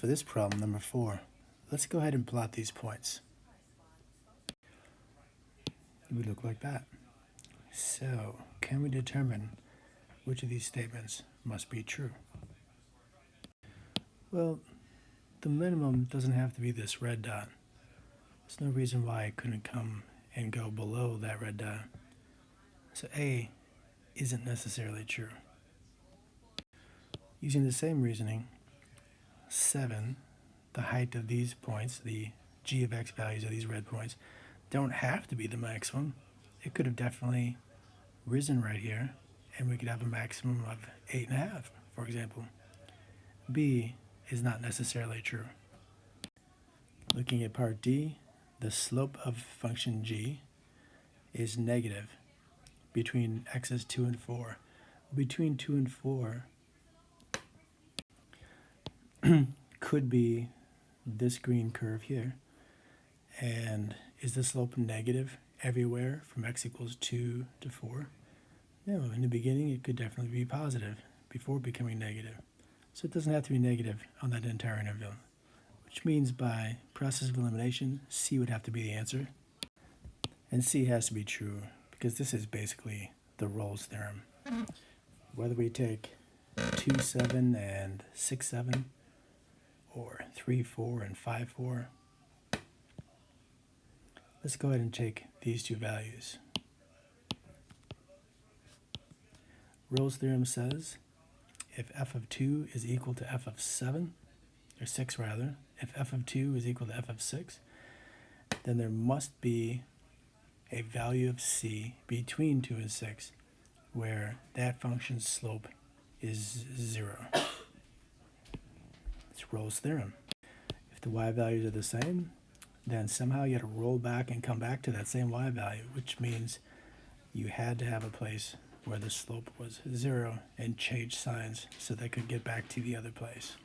for this problem, number 4, let's go ahead and plot these points. It would look like that. So, can we determine which of these statements must be true? Well, the minimum doesn't have to be this red dot. There's no reason why it couldn't come and go below that red dot. So A isn't necessarily true. Using the same reasoning, 7, the height of these points, the g of x values of these red points, don't have to be the maximum. It could have definitely risen right here, and we could have a maximum of 8.5, for example. B is not necessarily true. Looking at part D, the slope of function g is negative between x's 2 and 4. Between 2 and 4 could be this green curve here. And is the slope negative everywhere from x equals 2 to 4? No, in the beginning it could definitely be positive before becoming negative. So it doesn't have to be negative on that entire interval, which means by process of elimination, C would have to be the answer. And C has to be true because this is basically the Rolle's theorem. Whether we take 2, 7 and 6, 7, or 3, 4 and 5, 4, let's go ahead and take these two values. Rolle's theorem says if f of 2 is equal to f of 7, or 6 rather, if f of 2 is equal to f of 6, then there must be a value of c between 2 and 6 where that function's slope is 0. It's Rolle's theorem. If the y values are the same, then somehow you had to roll back and come back to that same y value, which means you had to have a place where the slope was 0 and change signs so they could get back to the other place.